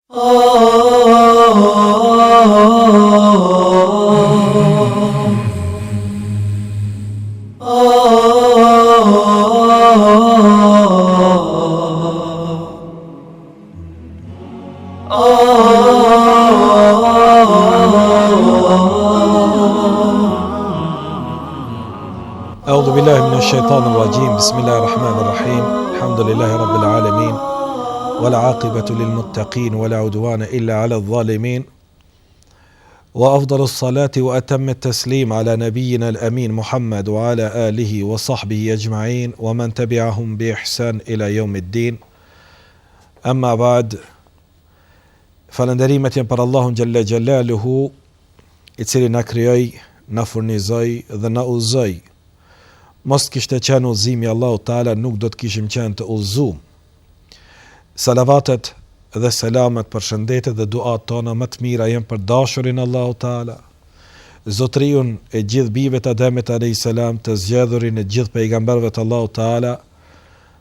أعوذ بالله من الشيطان الرجيم بسم الله الرحمن الرحيم الحمد لله رب العالمين والعاقبة للمتقين ولا عدوان إلا على الظالمين وأفضل الصلاة وأتم التسليم على نبينا الأمين محمد وعلى آله وصحبه أجمعين ومن تبعهم بإحسان إلى يوم الدين أما بعد falënderimet janë për Allahun xhalla xhelaluhu I cili na krijoi, na furnizoi dhe na udhëzoi. Mos kishte qenë udhëzimi Allahu Teala nuk do të kishim qenë të udhëzuar. Salavatet dhe selamet për shëndetet dhe duat tona më të mira janë për dashurin Allahu Teala, zotriun e gjithë bijve të Ademit alayhis salam, të zgjedhurin e gjithë pejgamberëve të Allahu Teala,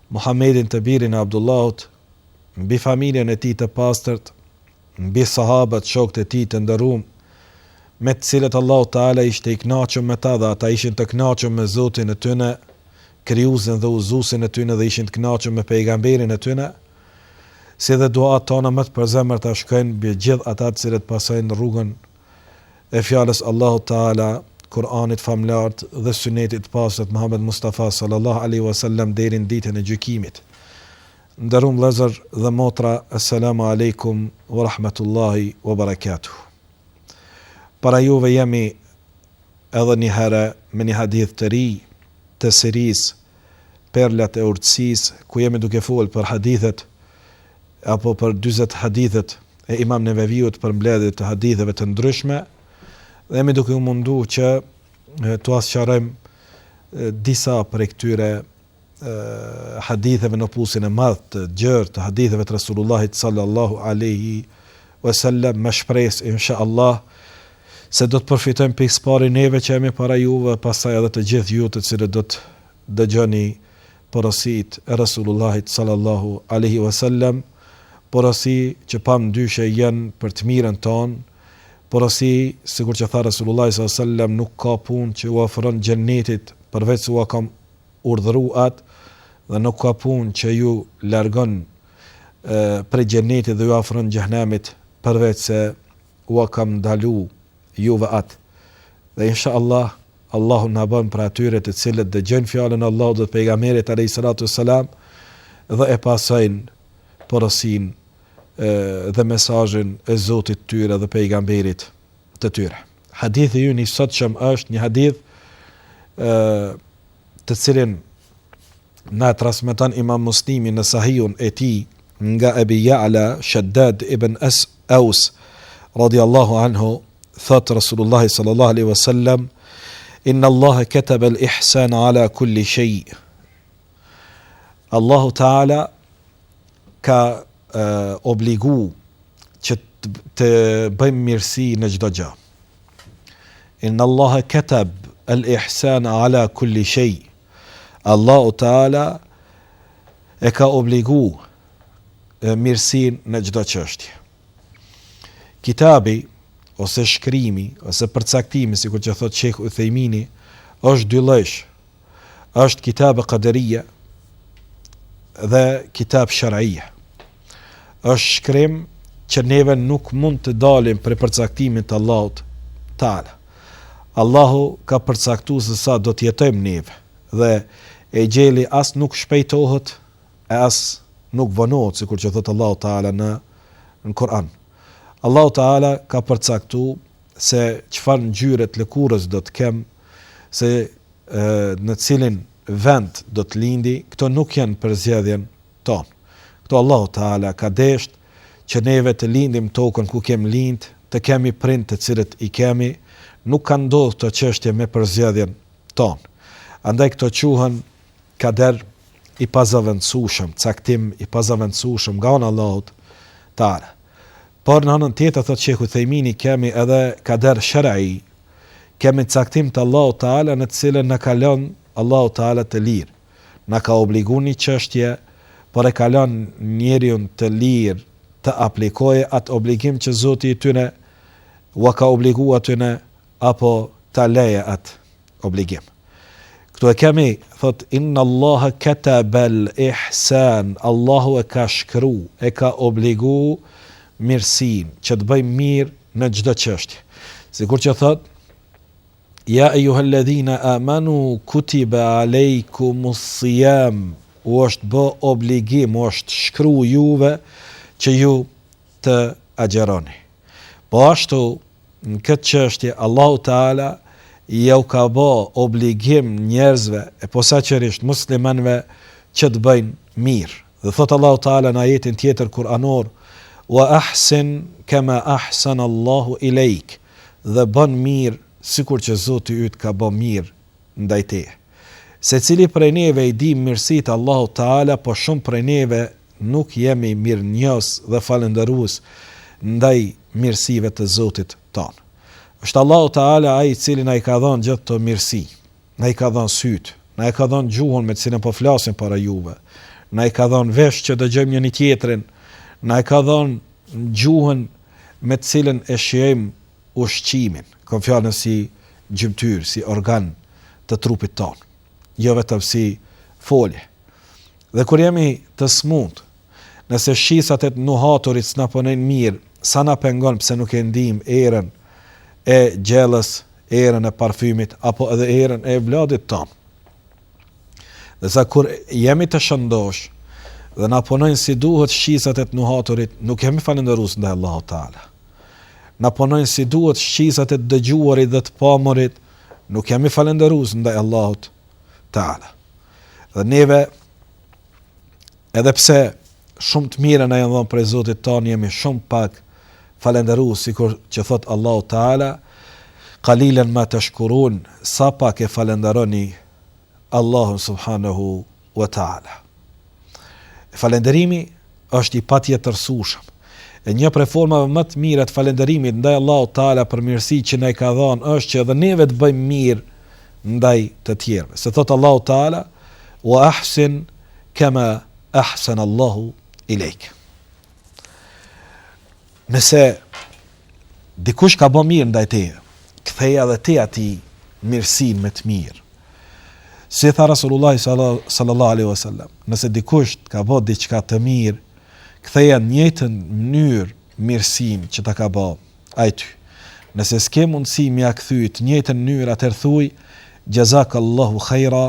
Muhammedin të birin e Abdullahut, mbi familjen e tij të pastërt, mbi sahabët, shokët e tij të nderuar, me të cilët Allahu Teala ishte I kënaqur me ta dhe ata ishin të kënaqur me Zotin e tyre, krijuesin dhe udhëzuesin e tyre dhe ishin të kënaqur me pejgamberin e tyre, si dhe duat tona më të përzemërta shkojnë mbi gjithë ata të cilët pasojnë rrugën e fjalës Allahu Teala, Kur'anit famlart dhe sunetit pastër Muhammed Mustafa sallallahu alaihi wasallam deri në ditën e gjykimit. Nderuar vëllezër dhe motra, assalamu alaikum wa rahmatullahi wa barakatuh. Para juve jemi edhe një herë me një hadith të ri të serisë Perlat e urtësisë, ku jemi duke folur për hadithet apo për 40 hadithet e Imam Neveviut për mbledhje të haditheve të ndryshme, dhe jemi duke u mundu që t'u sqarojmë disa prej këtyre haditheve në pusin e madh të gjerë të haditheve të Rasulullahit sallallahu alaihi wasallam, me shpresë inshallah se do të përfitojmë pikëpari neve që jemi para juve, pastaj edhe të gjithë ju të cilët do të dëgjoni porosit e Rasulullahit sallallahu alaihi wasallam, porosi që pa ndyshe janë për të mirën tonë, porosi sikur që tha Rasulullahi sallallahu alaihi wasallam, nuk ka punë që u ofron xhennetit përveç se u ka urdhëruar atë, dhe nuk ka punë që ju largon prej xhennetit dhe ju ofron xhenemit përveç se u ka ndalu juve atë. Dhe inshallah Allahu na bën për atyre të cilët dëgjojnë fjalën e Allahut dhe pejgamberit alayhi salatu wassalam dhe e pasojnë porosin dhe mesazhin e Zotit të tyre dhe pejgamberit të tyre. Hadithi ynë I sotshëm është një hadith të cilin na transmeton Imam Muslimi në Sahihun e tij nga Abi Ya'la Shaddad ibn Aus radiyallahu anhu, thot Rasulullah sallallahu alaihi wasallam, inna Allah kataba al-ihsan ala kulli shay. Allahu Taala ka obligu që të bëjmë mirësi në çdo gjë. Inna Allah kataba al-ihsan ala kulli shay. Allahu Taala e ka obligu mirësin në çdo çështje. Kitabi ose shkrimi ose përcaktimi, sikur që thot Sheikh Uthejmini, është dy llojsh. Është kitab qadariyya dhe kitab shar'iyya. Është shkrim që neve nuk mund të dalim për përcaktimin të Allahut Taala. Allahu ka përcaktuar se sa do të jetojmë neve, dhe e gjeli as nuk shpejtohet, e as nuk vonohet, sikur që thot Allahu Taala në Kur'an. Allahu Taala ka përcaktuar se çfarë ngjyre të lëkurës do të kem, se në cilin vend do të lindi. Këto nuk janë për zgjedhjen tonë. Këto Allahu Taala ka desht që neve të lindim tokën ku kem lind, të kemi prind të cilët I kemi, nuk ka ndodhur këto çështje me përzgjedhjen tonë. Andaj këto quhen kader I pazavendësueshëm, caktim I pazavendësueshëm nga Allahu Taala. Por në anën tjetër, thot Sheikh Uthejmini, kemi edhe kader shar'i, kemi caktim të Allahu Taala në të cilën na ka lënë Allahu Taala të lirë. Na ka obliguar një çështje, por e ka lënë njeriu të lirë të aplikoje atë obligim që Zoti i tyre ua ka obliguar tyre, apo ta leje atë obligim. Këtu e kemi, thot, inna Allaha katabal ihsan, Allahu e ka shkru, e ka obligu mirësin, që të bëjmë mirë në çdo çështje. Sikur që thot, ja ejuhalladhina amanu kutiba alejkumus siyam, u është bë obligim, u është shkru juve që ju të agjeroni. Po ashtu, në këtë çështje, Allahu Teala jau ka bë obligim njerëzve, e posaçërisht muslimanëve, që të bëjnë mirë. Dhe thot Allahu Teala në ajetin tjetër kuranor, wa ahsin kama ahsana Allahu ilejk, dhe bën mirë sikur që Zoti yt ka bë mirë ndaj teje. Secili prej neve i di mirësitë Allahu Teala, po shumë prej neve nuk jemi mirënjohës dhe falëndërues ndaj mirësive të Zotit tonë. Është Allahu Teala ai i cili na i ka dhënë gjithë të mirësi, na i ka dhënë syt, na i ka dhënë gjuhën me të cilën po flasim para juve, na i ka dhënë vesh që dëgjojmë njëri tjetrin, na i ka dhënë gjuhën me të cilën e shijojmë ushqimin, kam fjalën si gjymtyr, si organ të trupit tonë, jo vetëm si folje. Dhe kur jemi të smut, nëse shisat e nuhaturit s'na punojnë mirë, sa na pengon pse nuk e ndijmë erën e gjellës, erën e parfymit, apo edhe erën e vladit tonë. Dhe sa kur jemi të shëndosh, dhe na punojnë si duhet shisat e nuhaturit, nuk jemi falëndërues ndaj Allahu Teala. Na punojnë si duhet shisat e dëgjuarit dhe të pamurit, nuk jemi falëndërues ndaj Allahut Teala. Dhe neve, edhe pse shumë të mira na janë dhënë prej Zotit tonë, jemi shumë pak falëndërues, sikur që thot Allahu Teala, qalilan ma tashkurun, sa pak e falënderoni Allahun subhanahu wa taala. Falënderimi është i patjetërsueshëm. E një prej formave më të mira të falënderimit ndaj Allahut Teala për mirësitë që na i ka dhënë është që edhe neve të bëjmë mirë ndaj të tjerëve. Se thot Allahu Teala, wa ahsin kama ahsana Allahu ilejk. Nëse dikush ka bë mirë ndaj teje, ktheja edhe ti atij mirësinë me të mirë. Si tha Rasulullah sallallahu alaihi wasallam, nëse dikush ka bë diçka të mirë, ktheja në njëjtën mënyrë mirësinë që ta ka bë ai ty. Nëse s'ke mundësi m'ia kthy të njëjtën mënyrë, atëherë thuj jazakallahu khaira,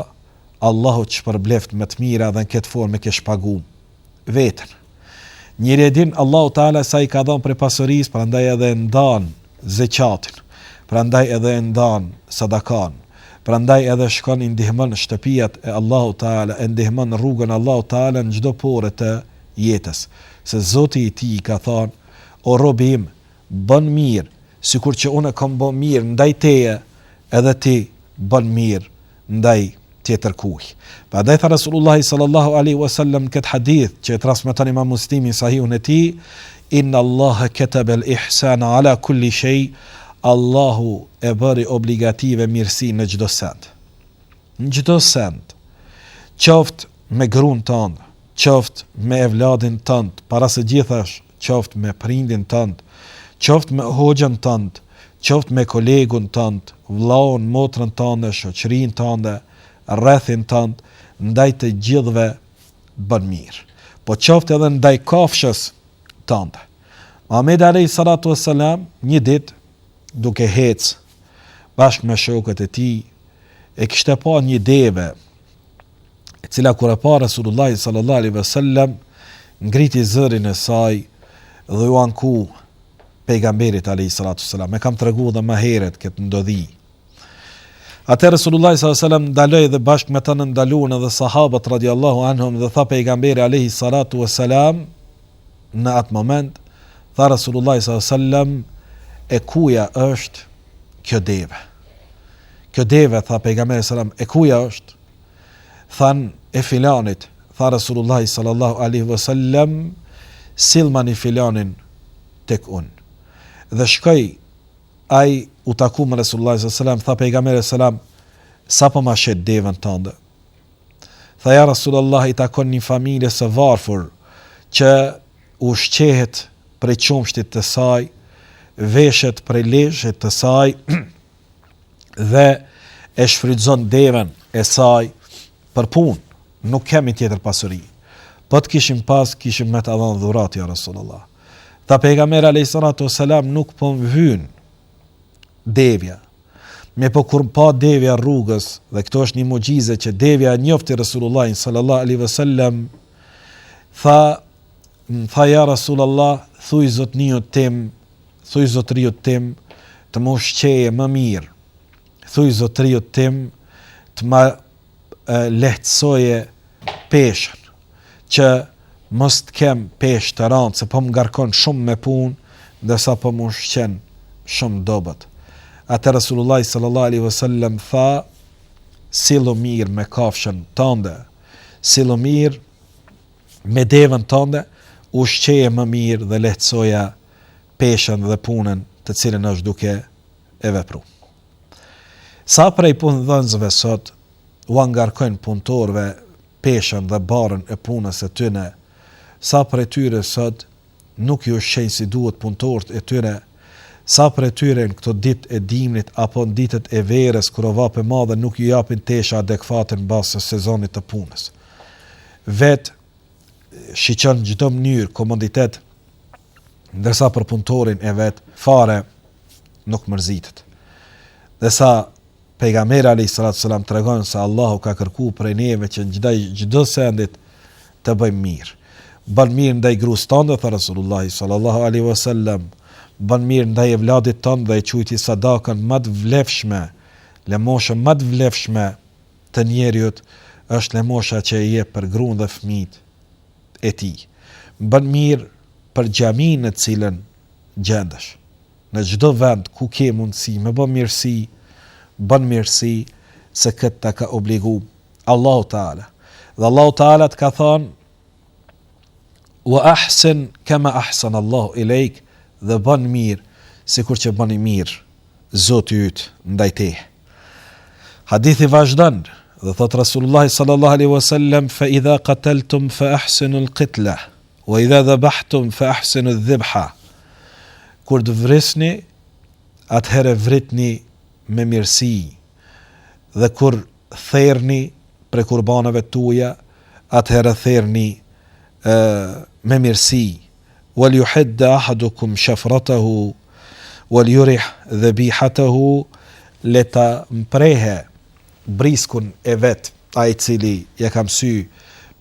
Allahu të shpërbleft me të mira dhe në këtë formë ke shpaguar veten. Njëri e din Allahu Teala sa i ka dhënë prej pasurisë, prandaj edhe ndan zeqatin, prandaj edhe ndan sadakan, prandaj edhe shkon i ndihmon shtëpiat e Allahu Teala, e ndihmon rrugën e Allahu Teala në çdo porë të jetës. Se Zoti i tij ka thënë, o robi im, bën mirë, sikur që unë kam bën mirë ndaj teje, edhe ti bën mirë ndaj tjetër kuj. Prandaj tha Rasulullah sallallahu alaihi wasallam këtë hadith që e transmeton Imam Muslimi sahihun e tij, inna Allaha kataba al-ihsana ala kulli shay, Allahu e bëri obligative mirësi në çdo send. Në çdo send, qoftë me gruan tënd, qoftë me evladin tënd, para së gjithash, qoftë me prindin tënd, qoftë me hoxhën tënd, qoftë me kolegun tënd, vllaun, motrën tënde, shoqërinë tënde, rrethin tënd, ndaj të gjithëve bën mirë. Po qoftë edhe ndaj kafshës tënde. Muhamedi alayhi salatu wassalam një ditë duke hec bashkë me shokët e tij, e kishte pa një deve, e cila kur e pa Rasulullah sallallahu alaihi wasallam, ngriti zërin e saj dhe u anku pejgamberit alayhi salatu wassalam. E kam treguar edhe më herët këtë ndodhi. Atë Rasulullah sallallahu alaihi wasallam ndaloi dhe bashkë me të ndaluan edhe sahabët radiallahu anhum, dhe tha pejgamberi alayhi salatu wassalam, në atë moment tha Rasulullah sallallahu alaihi wasallam, e kuja është kjo deve? Kjo deve, tha pejgamberi sallallahu alaihi wasallam, e kuja është? Than, e filanit. Tha Rasulullah sallallahu alaihi wasallam, sillmani filanin tek unë. Dhe shkoi ai u taku me Rasulullah sallallahu alaihi wasallam, tha pejgamberi sallallahu alaihi wasallam, sa po ma shet devën tënde? Tha, ja Rasulullah, i takon një familje së varfër që ushqehet prej qumshtit të saj, veshet prej leshit të saj dhe e shfrytëzon devën e saj për punë, nuk kemi tjetër pasuri. Po të kishim pas, kishim me të adhanë dhurat, ja Rasulullah. Ta pejgamberi alayhis salatu wassalam nuk po mvyn devja. Me po kur pa devja rrugës, dhe këto është një mugjizë që devja njofti Rasulullahin sallallahu alaihi wasallam, tha ja Rasulullah, thuj zotëriut tim të më ushqeje më mirë. Thuj zotëriut tim të më lehtësoje peshën, që mos të kem peshë të rëndë, se po më ngarkon shumë me punë, ndërsa po më ushqen shumë dobët. Atë Rasulullah sallallahu alaihi wasallam tha, sillu mirë me kafshën tënde, sillu mirë me devën tënde, ushqeje më mirë dhe lehtësoja peshën dhe punën të cilën është duke e vepru. Sa prej punëdhënësve sot u ngarkojnë punëtorëve peshën dhe barën e punës e tyre, sa prej tyre sot nuk ju ushqejnë si duhet punëtorët e tyre, sa prej tyre në këto ditë e dimnit apo në ditët e verës kur vape madhe nuk ju japin tesha adekuate në bazë të sezonit të punës. Vet shiqon çdo mënyrë komoditet, ndërsa për punëtorin e vet fare nuk mërzitet. Dhe sa pejgamberi alayhis salatu wassalam tregon se Allahu ka kërkuar prej neve që çdo sendit të bëjmë mirë. Bën mirë ndaj gruas tonë, tha Rasulullah sallallahu alaihi wasallam, bën mirë ndaj evladit tonë dhe e quajti sadakën më të vlefshme, lëmosha më të vlefshme të njeriut është lëmosha që e jep për gruan dhe fëmijët e tij. Bën mirë për xhamin në cilën gjendesh. Në çdo vend ku ke mundësi me bën mirësi se këtë ta ka obligu Allahu Teala. Dhe Allahu Teala të ka thonë, wa ahsin kama ahsan Allahu ilejk, dhe bën mirë sikur që bën i mirë Zoti yt ndaj teje. Hadithi vazhdon dhe thot Rasulullah sallallahu alaihi wasallam, fa idha qataltum fa ahsinu al-qitla wa idha dhabhtum fa ahsinu adh-dhabha. Kur të vrisni, atëherë vritni me mirësi, dhe kur therrni për kurbanëve tuaja, atëherë therrni me mirësi. Wal yuhidda ahadukum shafratahu wal yurih dhabihatahu, leta mprehe briskun e vet, ai i cili ja ka mësy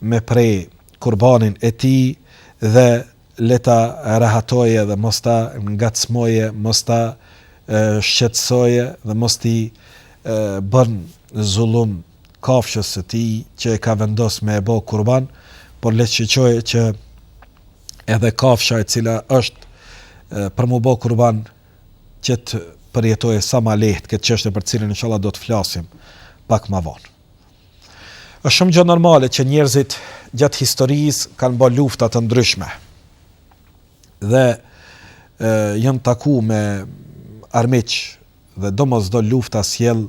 me prej kurbanin e tij, dhe leta rahatoje dhe mos ta ngacmoje, mos ta shqetësoje dhe mos ti bën zullum kafshës së tij që e ka vendos me e bë kurban, por le të shiqoje që edhe kafsha e cila është për mu bë kurban që të përjetoje sa ma lehtë këtë çështje për cilën inshallah do të flasim pak më vonë. Është shumë gjë normale që njerëzit gjatë historisë kanë bërë lufta të ndryshme dhe janë taku me armiq dhe domosdo lufta sjell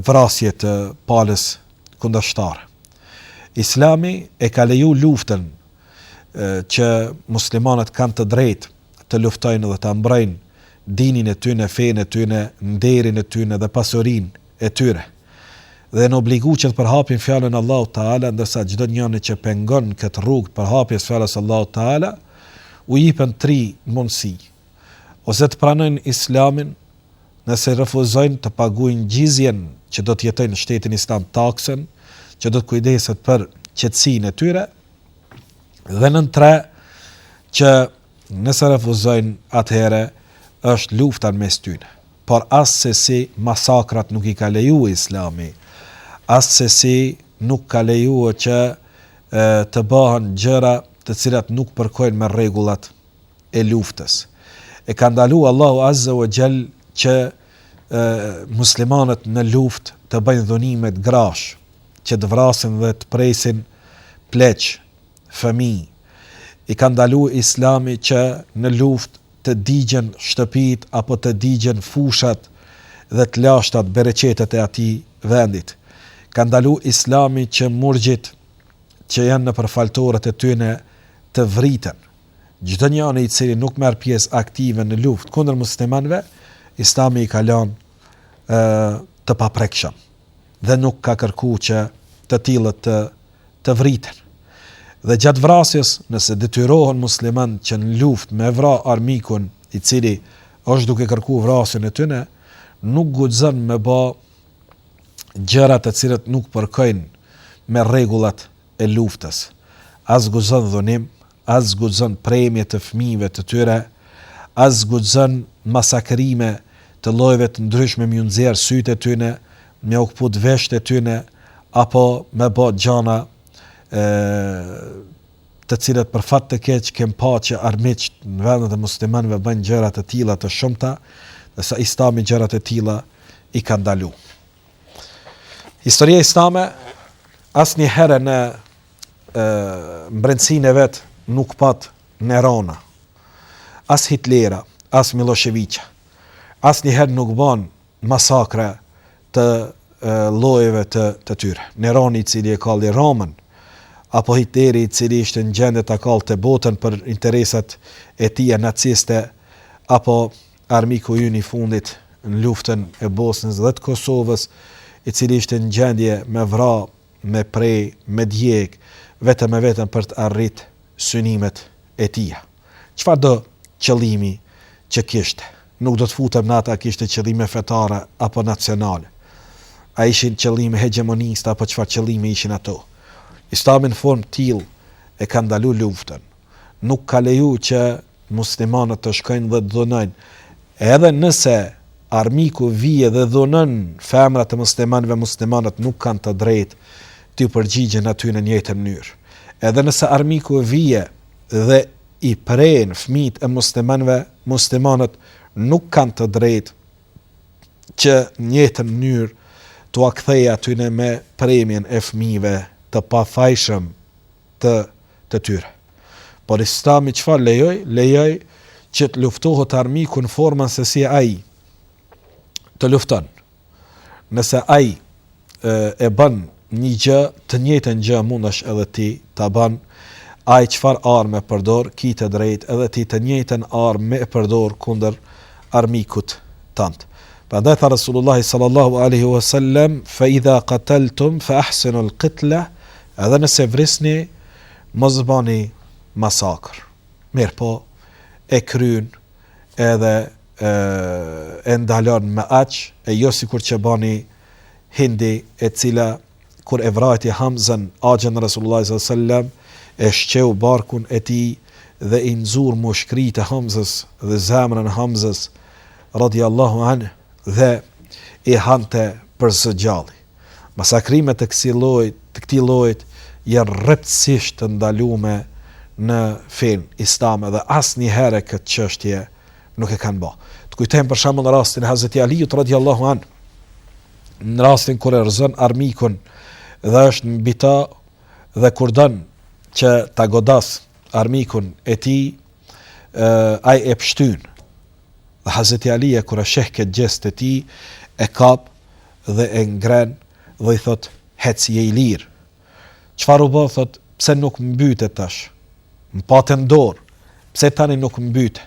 vrasje të palës kundërshtare. Islami e ka leju luftën që muslimanët kanë të drejtë të luftojnë dhe të mbrojnë dinin e tyre, fenë e tyre, nderin e tyre dhe pasurinë e tyre. Dhe në obligu që të përhapin fjalën Allahu Teala, ndërsa çdo njeri që pengon këtë rrugë të përhapjes fjalës Allahu Teala, u jipen 3 mundësi. Ose të pranojnë Islamin, nëse refuzojnë të paguajnë gjizjen që do të jetojnë në shtetin islam, taksën që do të kujdeset për qetësinë e tyre, dhe në 3 që nëse refuzojnë, atëherë është lufta mes tyre. Por asesi masakrat nuk i ka leju Islami, asesi nuk ka leju që të bëhen gjëra të cilat nuk përkojnë me rregullat e luftës. E ka ndalu Allahu Azza wa Jall që muslimanët në luftë të bëjnë dhunime të grash, që të vrasin dhe të presin pleq, fëmijë. I ka ndalu Islami që në luftë të digjen shtëpit apo të digjen fushat dhe të lashtat bereqetet e atij vendit. Ka ndalu Islami që murgjit që janë në përfaltorët e tyre të vriten. Çdo njeri i cili nuk merr pjesë aktive në luftë kundër muslimanëve, Islami i ka lënë të paprekshëm dhe nuk ka kërkuar që të tillët të vriten. Dhe gjatë vrasjes, nëse detyrohen musliman që në luftë me vra armikun i cili është duke kërkuar vrasjen e tyre, nuk guxon me bë gjëra të cilat nuk përkojnë me rregullat e luftës. As guxon dhunim, as guxon premje të fëmijëve të tyre, as guxon masakrime të llojeve të ndryshme me nxjerr sytë e tyre, me u kput veshët e tyre, apo me bë gjana të cilat për fat të keq kem pa që armiqt në vendet e muslimanëve bëjnë gjëra të tilla të shumta, dhe sa Islami gjërat e tilla i ka ndalu. Historia islame asnjëherë në mbretësinë e vet nuk pat Nerona, as Hitlera, as Miloševića. Asnjëherë nuk bën masakre të llojeve të tyre. Neroni i cili e kalli Romën, apo Hitleri i cili ishte në gjendje ta kallte botën për interesat e tij naciste, apo armiku ynë i fundit në luftën e Bosnjës dhe të Kosovës, i cili ishte në gjendje me vra, me prej, me djeg, vetëm e vetëm për të arrit synimet e tij. Çfarë do qëllimi që kishte? Nuk do të futem në ata kishte qëllime fetare apo nacionale. A ishin qëllime hegemoniste apo çfarë qëllime ishin ato? Islami në formë tillë e ka ndalu luftën. Nuk ka leju që muslimanët të shkojnë dhe të dhunojnë. Edhe nëse armiku vije dhe dhunon femrat e muslimanëve, muslimanët nuk kanë të drejtë të përgjigjen aty në njëjtë mënyrë. Edhe nëse armiku vije dhe i pren fëmijët e muslimanëve, muslimanët nuk kanë të drejtë që në njëjtë mënyrë t'u kthejë aty me premjen e fëmijëve të pafajshëm të tyre. Por Islami çfarë lejoj? Lejoj që të luftohet armiku në formën se si ai të lufton. Nëse ai e bën një gjë, të njëjtën gjë mundesh edhe ti ta bën. Ai çfarë armë përdor, ki të drejtë edhe ti të njëjtën armë e përdor kundër armikut tënd. Prandaj tha Rasulullah sallallahu alaihi wasallam, fa idha qataltum fa ahsinu al-qitla, edhe nëse vrisni mos bani masakër. Mirë po, e kryen edhe e ndalon me aq, e jo sikur që bani Hindi, e cila kur e vrajti Hamzën, axhen Rasulullah sallallahu alaihi wasallam, e shqeu barkun e tij dhe i nxur mushkrit e Hamzës dhe zemrën e Hamzës radiallahu anhu dhe i hante për së gjalli. Masakrimet të këtij lloji janë rreptësisht të ndaluara në fen islame dhe asnjëherë këtë çështje nuk e kanë bërë. Të kujtojmë për shembull rastin e Hazreti Aliut radiallahu anhu, në rastin kur e rrezon armikun dhe është mbi ta dhe kur don që ta godas armikun e tij, ai e pshtyn. Dhe Hazreti Ali kur e sheh këtë gjest të tij, e kap dhe e ngren dhe i thot, hec je i lirë. Çfarë u bë? Thot, pse nuk mbytet tash? Më patë në dorë, pse tani nuk mbytet?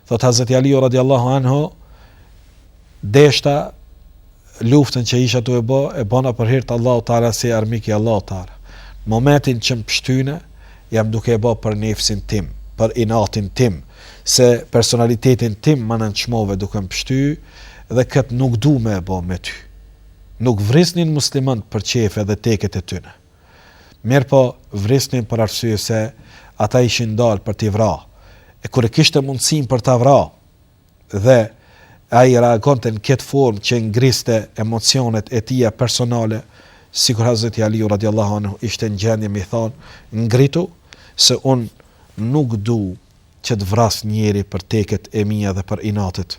Thot Hazreti Ali radiallahu anhu, deshta luftën që isha tu e bëna për hir të Allahu Teala si armik i Allahu Teala. Momentin që më pshtyne, jam duke e bë për nefsin tim, për inatin tim, se personalitetin tim më nënçmove duke më pshty dhe këtë nuk du me e bë me ty. Nuk vrisnin musliman për qefe dhe teket e tyne. Mirë po vrisnin për arsye se ata ishin dalë për t'i vra. E kur e kishte mundësin për t'a vra dhe ai reagonte në këtë formë që ngriste emocionet e tija personale, sikur Hazreti Aliu radiallahu anhu ishte në gjendje me thonë, ngritu se unë nuk du që të vras njeri për teket e mia dhe për inatet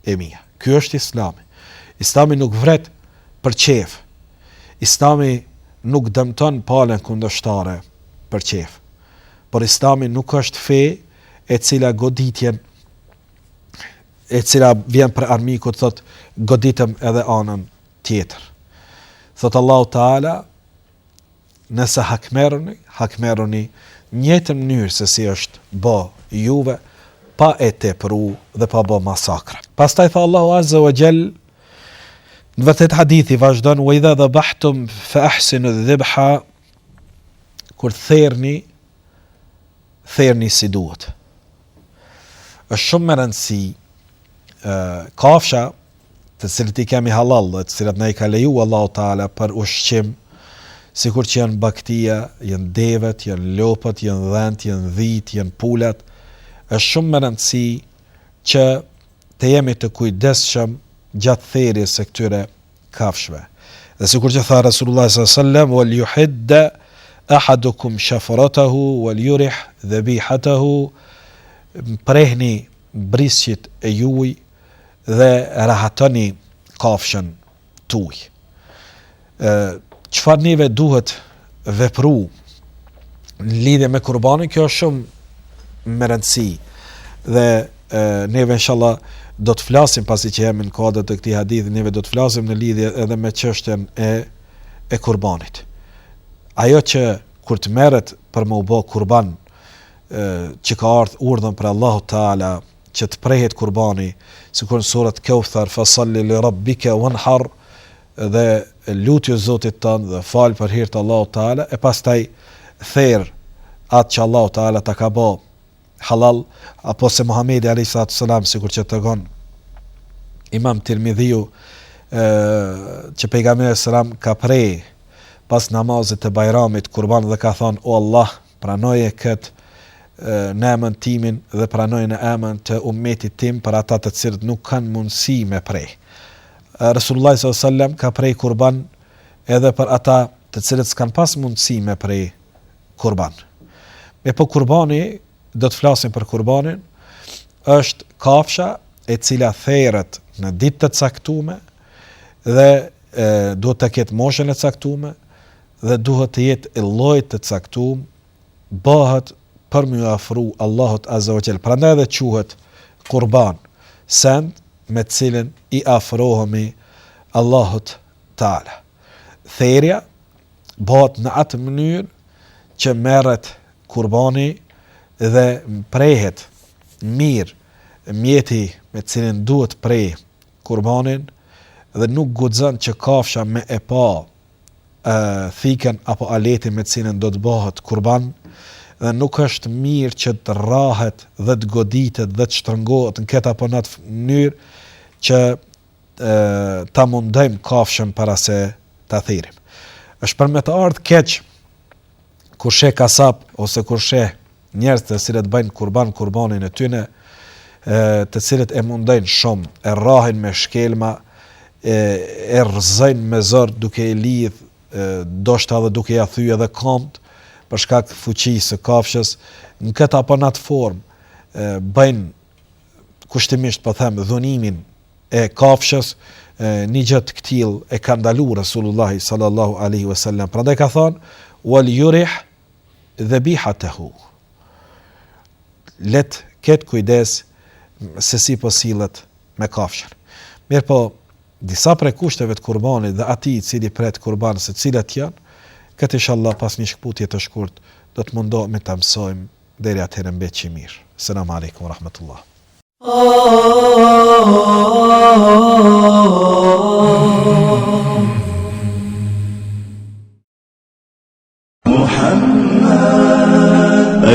e mia. Ky është Islami. Islami nuk vret për qef. Islami nuk dëmton palën kundërshtare për qef. Por Islami nuk është fe e cila goditjen, e cila vjen për armikut, thot goditëm edhe anën tjetër. Thot Allahu Teala, nëse hakmeroni njëjtë mënyrë se si është bë juve, pa e tepru dhe pa bë masakra. Pastaj tha Allahu Azza wa Jall, në vërtet hadithi vazhdon, wa idha dhabhtum fa ahsinu dhibha, kur therni si duhet. Është shumë më rëndësi kafsha të cilët i kemi halal, të cilat na i ka leju Allahu Taala për ushqim, sikur që janë baktia, janë devet, janë lopët, janë dhent, janë dhit, janë pulat, është shumë më rëndësi që të jemi të kujdesshëm gjatë therrjes së këtyre kafshëve. Dhe sikur që tha Rasulullah sallallahu alaihi wasallam, wal yuhidda ahadukum shafratahu wal yurih dhabihatahu, prehni brisqit e juaj dhe rahatoni kafshën tuaj. Çfarë neve duhet vepru në lidhje me kurbanin, kjo është shumë me rëndësi dhe neve inshallah do të flasim pasi që jemi në kuadër të këtij hadithi, neve do të flasim në lidhje edhe me çështjen e kurbanit. Ajo që kur të merret për më u bë kurban, që ka ardhur urdhën për Allahu Taala që të prehet kurbani, sikur në surat Kauthar, fasalli li rabbika wanhar, dhe lutje Zotit tënd dhe fal për hir të Allahut Taala, e pastaj therr atë që Allahu Taala ta ka bë halal, apo se Muhamedi alayhi salatu sallam, sikur që tregon Imam Tirmidhiu, që pejgamberi sallam ka prej pas namazit të Bajramit kurban dhe ka thonë, o Allah, pranoje këtë në emën timin dhe pranoj në emën të ummetit tim për ata të cilët nuk kanë mundësi me prej. Rasulullah s.a.s. ka prej kurban edhe për ata të cilët s'kan pas mundësi me prej kurban. Me po kurbani, do të flasim për kurbanin, është kafsha e cila therret në ditë të caktuar dhe duhet të ketë moshën e caktuar dhe duhet të jetë e llojit të caktuar, bëhet për më afru Allahut Azza wa Jall. Prandaj edhe quhet kurban, send me të cilën i afrohemi Allahut Taala. Therja bëhet në atë mënyrë që merret kurbani dhe prehet mirë mjeti me të cilin duhet prej kurbanin, dhe nuk guxon që kafsha me e pa thikën apo aletin me të cilin do të bëhet kurban, dhe nuk është mirë që të rrahet dhe të goditet dhe të shtrëngohet në këtë apo në atë mënyrë që ta mundojmë kafshën para se ta thirrim. Është për me të ardhur keq kur sheh kasap ose kur sheh njerëz të cilët bëjnë kurbanin e tyre, të cilët e mundojnë shumë, e rrahin me shkelma, e rrëzojnë me zor duke e lidh, ndoshta edhe duke ja thyer edhe këmbët për shkak të fuqisë së kafshës, në këtë apo në atë formë bëjnë kushtimisht po them dhunimin e kafshës, një gjë të këtill e ka ndaluar Rasulullah sallallahu alaihi wasallam. Prandaj ka thonë wal yurih dhabihatahu. Let ketë kujdes se si po sillet me kafshën. Mirë po, disa prej kushteve të kurbanit dhe atij i cili pret kurban, se cilat janë, këtë inshallah pas një shkputje të shkurt do të mundohemi ta mësojmë, deri atëherë mbetçi mirë. Selam aleikum wa rahmatullah.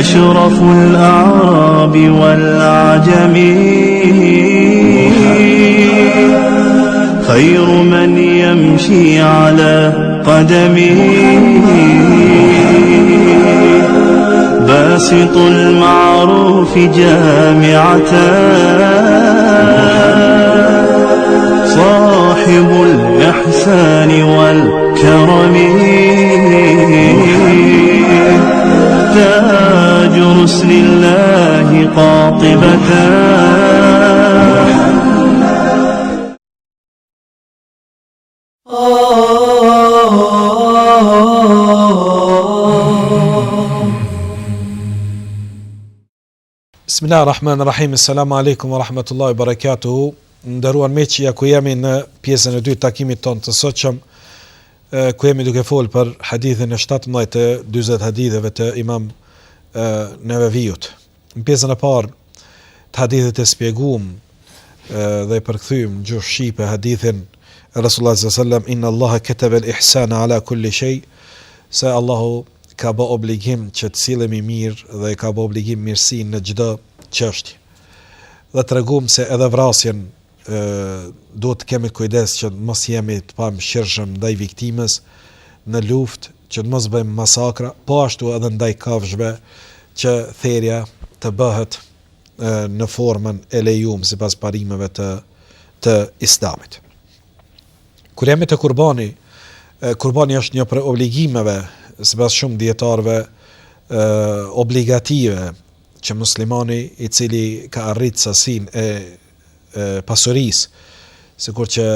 أشرف الأعراب والعجم خير من يمشي على قدمه باسط المعروف جامعة صاحب الإحسان والكرم تاج رسل الله قاطبة Bismillahirrahmanirrahim. Assalamu alaikum wa rahmatullahi wa barakatuhu. Nderuar miqja, ku jemi në pjesën e dytë të takimit tonë të sotshëm, ku jemi duke folur për hadithin e 17 të 40 haditheve të Imam neve vijut. Në pjesën e parë të hadithit e spjeguam dhe i përkthyem në gjuhë shqipe hadithin e Rasulullah sallallahu alaihi wasallam, inna Allaha kataba al-ihsana ala kulli shay, se Allahu ka bë obligim që të sillemi mirë dhe ka bë obligim mirësinë në çdo çështje. Dhe treguam se edhe vrasjen duhet të kemi kujdes që mos jemi të pamëshirshëm ndaj viktimës në luftë, që të mos bëjmë masakra, po ashtu edhe ndaj kafshëve, që therja të bëhet në formën e lejuar sipas parimeve të Islamit. Kur jemi te kurbani është një prej obligimeve sipas shumë dietarëve obligative që muslimani i cili ka arrit sasinë e pasurisë, sikur që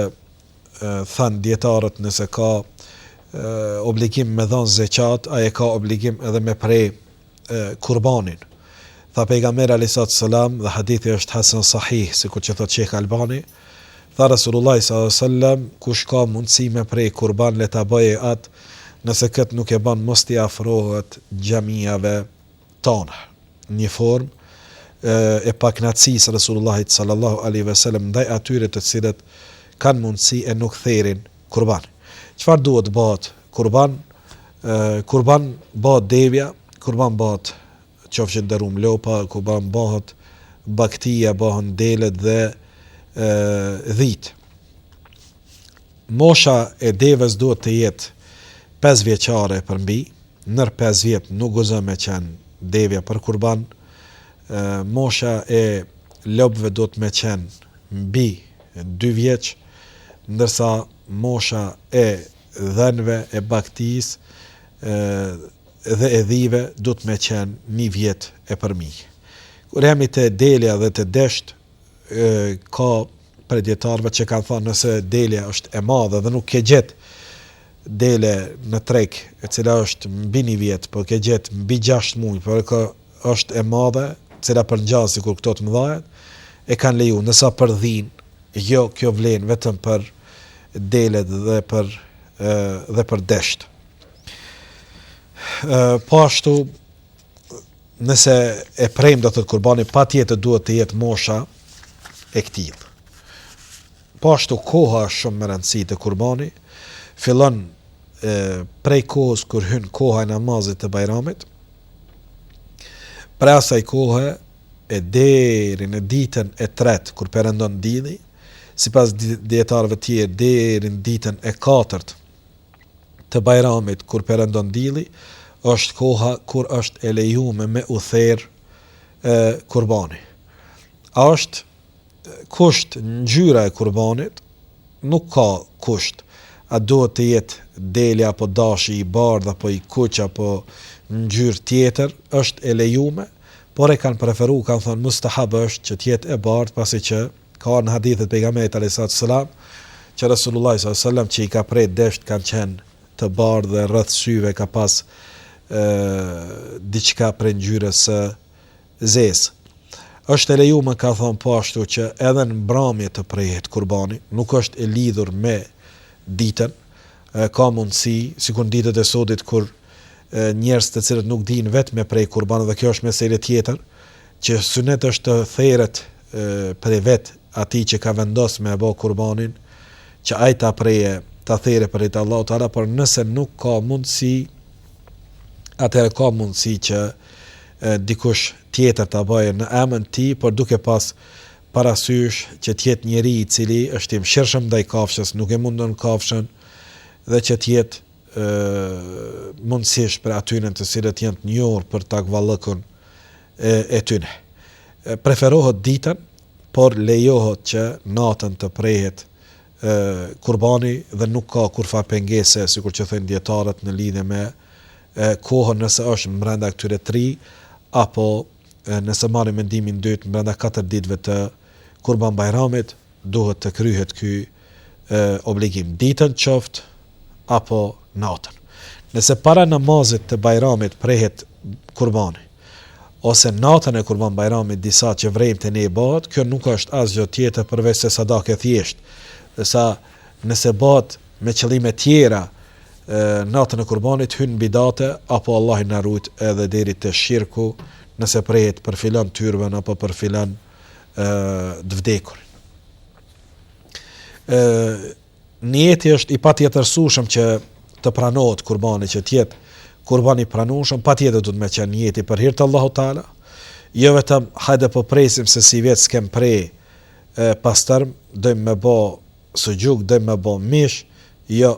than dietarët, nëse ka obligim me dhënë zeqat, ai ka obligim edhe me prej kurbanin. Tha pejgamberi alayhi salam, dhe hadithi është hasan sahih, sikur që thot Sheikh Albani, tha Rasulullah sallallahu alaihi wasallam, kush ka mundësi me prej kurban le ta bëjë atë, nëse këtë nuk e bën mos t'i afrohet xhamiave tona. Një formë e pakënaqësisë Rasulullahit sallallahu alaihi wasallam ndaj atyre të cilët kanë mundësi e nuk therin kurban. Çfarë duhet bëhet kurban? Kurban bëhet devja, kurban bëhet qofshin dërum lopa, kurban bëhet baktia, bëhen delet dhe dhit. Mosha e devës duhet të jetë 5 vjeçare përmbi, nër 5 vjet nuk gëzon me qenë devja për kurban. Mosha e lopëve duhet me qenë mbi 2 vjeç, ndërsa mosha e dhenve, e baktis dhe e dhive duhet me qenë 1 vjet e përmi. Kur jemi te delja dhe te desht, ka predjetarve që kanë thënë nëse delja është e madhe dhe nuk ke gjet dele në treg e cila është mbi 1 vjet, po ke gjet mbi 6 muaj, por është e madhe, cila përngjas sikur këto të mëdha, e kanë leju, nësa për dhin, jo, kjo vlen vetëm për delet dhe për desht. Po ashtu, nëse e prejmë do të kurbani, pa tjetër duhet të jetë mosha e këtij. Po ashtu koha është shumë me rëndësi të kurbani, fillon prej kohës kur hyn koha e namazit të Bajramit, prej asaj kohe e deri në ditën e 3 kur perëndon dielli, sipas dietarëve tjerë deri në ditën e 4 të Bajramit kur perëndon dielli, është koha kur është e lejuar me u therr kurbani. A është kusht ngjyra e kurbanit? Nuk ka kusht. A duhet të jetë deli apo dashi i bardh apo i kuq apo ngjyrë tjetër, është e lejuar, por e kanë preferuar, kanë thënë mustahab është që të jetë e bardh, pasi që ka në hadithet pejgamberit alayhis salam që Rasulullah sallallahu alaihi wasallam që i ka prej desht kanë qenë të bardhë dhe rreth syve ka pas diçka prej ngjyrës së zezë. Është e lejuar, ka thënë po ashtu, që edhe në mbrëmje të prehet kurbani, nuk është e lidhur me ditën, ka mundësi, sikur ditët e sodit kur njerëz të cilët nuk dinë vetë me prej kurban, dhe kjo është meselë tjetër, që sunet është të theret prej vetë atij që ka vendosur me bë kurbanin, që ai ta preje, ta there për të Allahu Teala, por nëse nuk ka mundësi, atëherë ka mundësi që dikush tjetër ta bëjë në emën ti, por duke pas parasysh që të jetë njeri i cili është i mëshirshëm ndaj kafshës, nuk e mundon kafshën, dhe që të jetë mundësish për atyre të cilët janë të njohur për takvallëkun e tyre. Preferohet ditën, por lejohet që natën të prehet kurbani dhe nuk ka kurfa pengese, sikur që thënë dietarët në lidhje me kohën, nëse është brenda këtyre 3 apo nëse marrim mendimin dytë brenda 4 ditëve të Kurban Bajramit, duhet të kryhet ky obligim, ditën qoftë apo natën. Nëse para namazit të Bajramit prehet kurbani, ose natën e Kurban Bajramit disa që vrejmë të ne bëhet, kjo nuk është asgjë tjetër përveç se sadake thjesht. Nëse bëhet me qëllime tjera, natën e kurbanit hyn bidate apo Allah i na ruajt edhe deri te shirku nëse prehet për filan tyrben apo për filan të vdekur. Niyeti është i patjetërsueshëm që të pranohet kurbani, që të jetë kurbani i pranueshëm, patjetër duhet me qenë niyeti për hir të Allahut Taala. Jo vetëm hajde po presim se si vetë s'kem prej pastërm, dojmë me bë sugjuk, dojmë me bë mish, jo,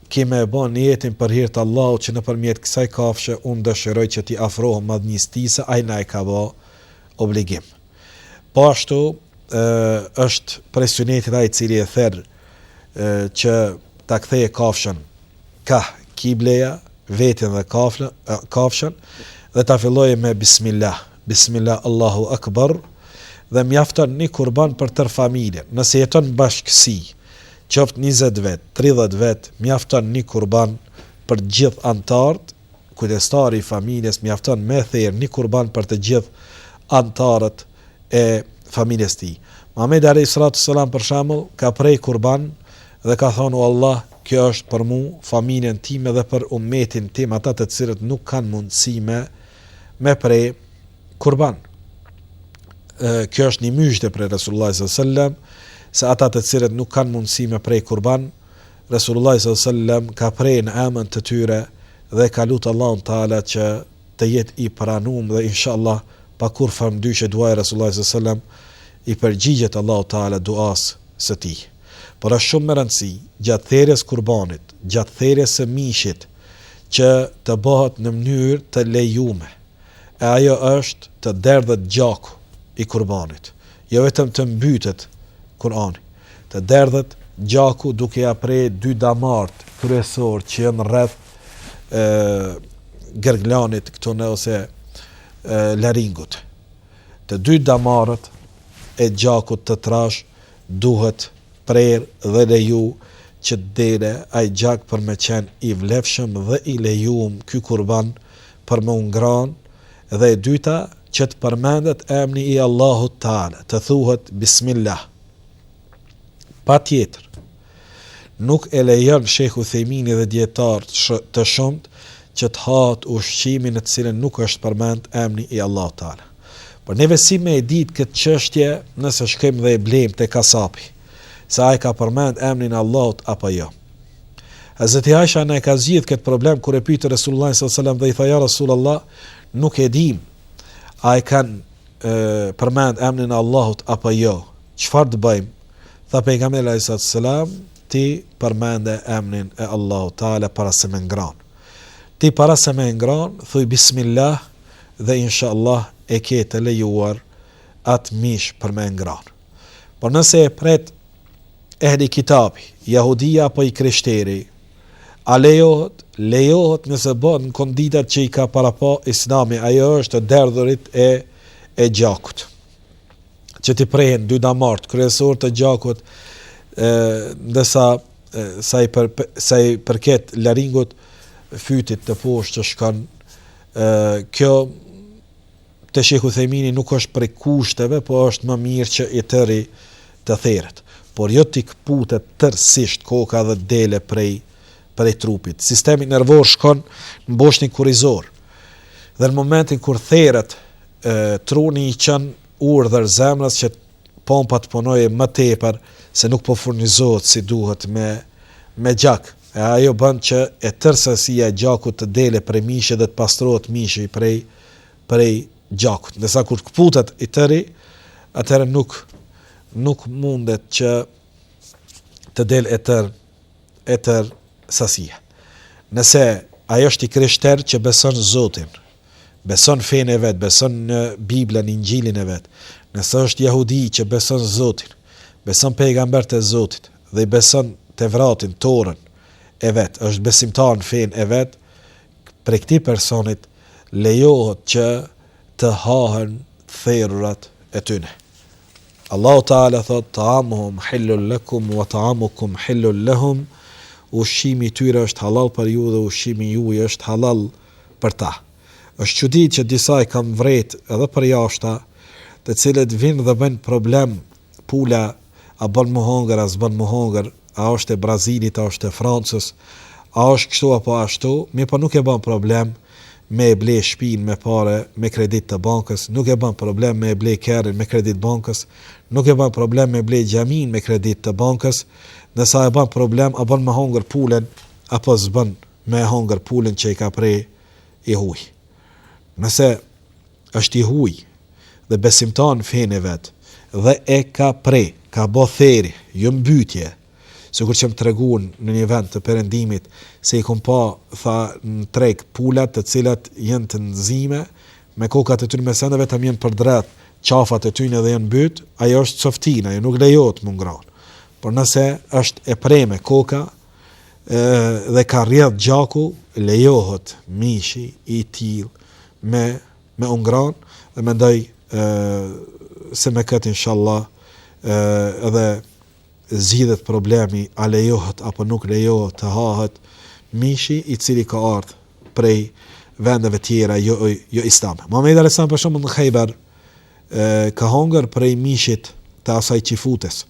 kime e bë niyetin për hir të Allahut që nëpërmjet kësaj kafshë unë dëshiroj që t'i afrohem madhnistisë, ai na e ka bë obligim. Po ashtu është prej sunetit ai i cili e therr që ta ktheje kafshën ka kibleja, vetin dhe kafshën dhe ta fillojë me bismillah. Bismillah, Allahu Akbar, dhe mjafton një kurban për tërë familjen. Nëse jeton bashkësi, qoftë 20 vet, 30 vet, mjafton një kurban për gjithë antarët, kujdestari i familjes mjafton me therr një kurban për të gjithë antarët e familjes tij. Muhamedi alayhi salatu sallam për shembull ka prej kurban dhe ka thonë: "O Allah, kjo është për mu, familjen time dhe për ummetin tim, ata të cilët nuk kanë mundësi me prej kurban." Kjo është një myshte për Resulullah sallallahu alaihi wasallam, se ata të cilët nuk kanë mundësi me prej kurban, Resulullah sallallahu alaihi wasallam ka prej në emën të tyre dhe ka lutur Allahun Taala që të jetë i pranuar dhe inshallah pa kur famdyshë duaj Resulullah sallallahu alaihi wasallam i përgjigjet Allahu Taala duas së tij. Por është shumë më rëndësi gjatë therrjes kurbanit, gjatë therrjes së mishit, që të bëhet në mënyrë të lejuar. E ajo është të derdhet gjaku i kurbanit, jo vetëm të mbytet Kurani, të derdhet gjaku duke ja prej 2 damart kryesor që janë rreth gërglanit këtu në ose laringut. Të 2 damarët e gjakut të trash duhet prerë dhe leju që dere ai gjak për me qenë i vlefshëm dhe i lejuam ky kurban për me ngran, dhe e dyta që të përmendet emri i Allahut Taala, të thuhet bismillah. Patjetër, nuk e lejon Sheikh Uthejmini dhe dietarë të shumt që të hahet ushqimin në të cilën nuk është përmend emri i Allahut Taala. Por neve si me e ditë këtë çështje nëse shkojmë dhe e blejmë te kasapi, se ai ka përmend emrin e Allahut apo jo. Hazreti Aisha na ka zgjidh këtë problem kur e pyeti Resulullah sallallahu alaihi wasallam dhe i tha: "Ja Rasulullah, nuk e dim, a e kanë përmend emrin e Allahut apo jo? Çfarë të bëjmë?" Tha pejgamberi alayhi salatu sallam: "Ti përmende emrin e Allahut Taala para se me ngran. Ti para se me ngran, thuj bismillah dhe inshallah e ke të lejuar atë mish për me ngran." Por nëse e pret ehli kitabi, jahudia apo i krishteri, a lejohet nëse bën në konditat që i ka parapa Islami, ajo është të derdhurit e gjakut, që t'i prehen 2 damart kryesor të gjakut, ndërsa sa i përket laringut, fytit të poshtë që shkon, kjo te Sheikh Uthejmini nuk është prej kushteve, po është më mirë që i tëri të therret, por jo t'i kputet tërësisht koka dhe dele prej trupit. Sistemi nervor shkon në boshnin kurrizor. Dhe në momentin kur therret, truni i çon urdhër zemrës që pompa të punojë më tepër, se nuk po furnizohet si duhet me gjak. E ajo bën që e tërësia e gjakut të dele prej mishit dhe të pastrohet mishi prej gjakut. Ndërsa kur kputet i tëri, atëherë nuk mundet që të del e tër sasia. Nëse ajo është i krishter që beson Zotin, beson fenë e vet, beson në Biblën, Injilin e vet, nëse është jehudi që beson Zotin, beson pejgambert e Zotit dhe i beson Tevratin, Torën e vet, është besimtar në fenë e vet, për këtij personit lejohet që të hahen therrurat e tyre. Allahu Taala thot: "Ta'amuhum hillul lakum wa ta'amukum hillul lahum." Ushqimi i tyre është halal për ju dhe ushqimi juaj është halal për ta. Është çuditë që disa i kanë vret edhe për jashta, të cilët vinë dhe bëjnë problem, pula a bën më hongër, a s'bën më hongër, a është e Brazilit, a është e Francës, a është kështu apo ashtu, mirë po nuk e bën problem me e ble shtëpinë me parë me kredit të bankës, nuk e bën problem me e ble kerrin me kredit bankës, nuk e bën problem me ble xhamin me kredit të bankës, nësa e bën problem a bën me hongër pulën apo s'bën me hongër pulën që i ka prej i huj. Nëse është i huj dhe besimtar në fenë e vet dhe e ka prej, ka bë theri, jo mbytje, sikur që më treguan në një vend të perëndimit se i kom pa tha në treg pulat të cilat janë të nxime me kokat e tyre me sende vetëm janë përdreth qafat e tyre dhe janë mbyt, ajo është softina, ajo nuk lejohet më ngran. Por nëse është e prej me koka dhe ka rrjedh gjaku, lejohet mishi i tillë me ungran dhe mendoj se me këtë inshallah edhe zgjidhet problemi a lejohet apo nuk lejohet të hahet mishi i cili ka ardhur prej vendeve tjera jo islame. Muhamedi alayhis salam për shembull në Khaybar ka hongër prej mishit të asaj qifutes.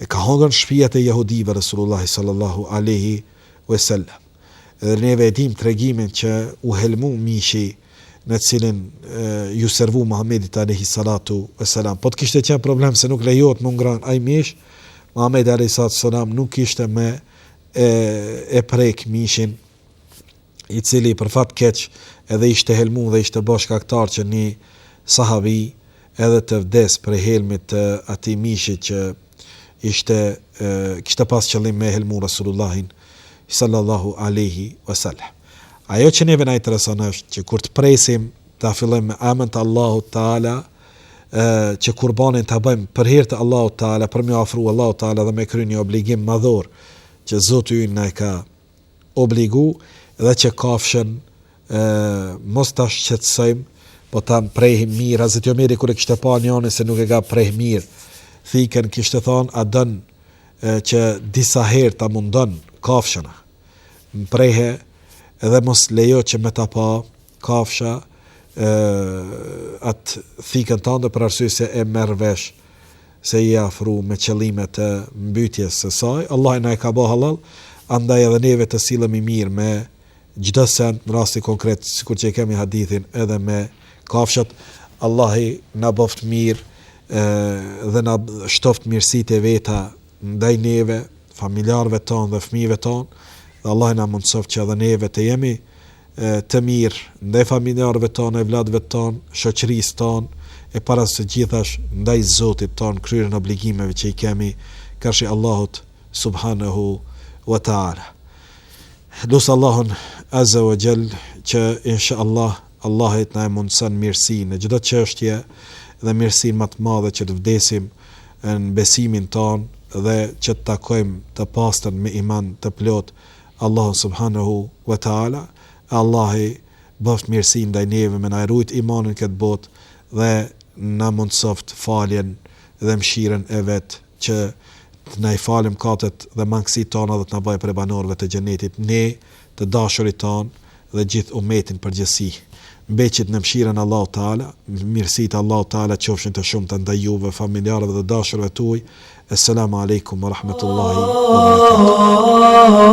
Ka hongër në shtëpiat e jehudive Resulullah sallallahu alaihi wasallam. Dhe neve e dim tregimin që u helmu mishi në cilin ju servu Muhamedit alayhi salatu wasalam. Po të kishte qenë problem se nuk lejohet më ngran ai mish, Muhamedi alayhi salatu wasalam nuk kishte me e prek mishin i cili për fat keq edhe ishte helmu dhe ishte bashkaktar që një sahabi edhe të vdes për helmit të atij mishi që kishte pas qëllim me helmu Rasulullahin sallallahu alaihi wasallam. Ajo që neve na intereson është që kur të presim ta fillojmë me emrin të Allahut Taala, që kurbanin ta bëjmë për hir të Allahut Taala, për me ofru Allahut Taala dhe me kryer një obligim madhor që Zoti ynë na ka obligu dhe që kafshën mos ta shqetësojmë, po ta prehim mirë. Hazreti Omeri kur e kishte pa njërin se nuk e ka preh mirë, thikën kishte thonë a dën që disa herë ta mundon kafshën. Mprehe edhe mos lejo që me ta pa kafsha atë thikën tënde për arsye se e merr vesh se i afru me qëllime të mbytjes së saj. Allah na e ka bë halal, andaj edhe neve të sillemi mirë me çdo send në rasti konkret, sikur që kemi hadithin edhe me kafshat. Allahi na boft mirë dhe na shtoft mirësitë e veta ndaj neve, familjarëve tonë dhe fëmijëve tonë. Dhe Allah na mundsoft që edhe neve të jemi të mirë ndaj familjarëve tonë, evladëve tonë, shoqërisë tonë, e para së gjithash ndaj Zotit tonë, kryerjen e obligimeve që i kemi karshi Allahut subhanahu wa ta'ala. Lutë Allahun azza wa jall që inshallah Allahit na e mundson mirësinë në çdo çështje dhe mirësinë më të madhe që të vdesim në besimin tonë dhe që të takojmë të pastër me iman të plot Allahu subhanahu wa ta'ala. Allahi bëft mirësinë ndaj neve, me na rujt imanin këtë botë dhe na mundsoft faljen dhe mëshirën e vet që të na i falim katet dhe mangësitë tona dhe të na bëjë prej banorëve të xhenetit, ne, të dashurit tonë dhe gjithë umetin përgjithësi. Mbeqit në mëshirën Allahu Taala, mirësitë Allahu Taala qofshin të shumta ndaj juve, familjarëve dhe dashurëve tuaj. Assalamu alaikum wa rahmatullahi wa barakatuh.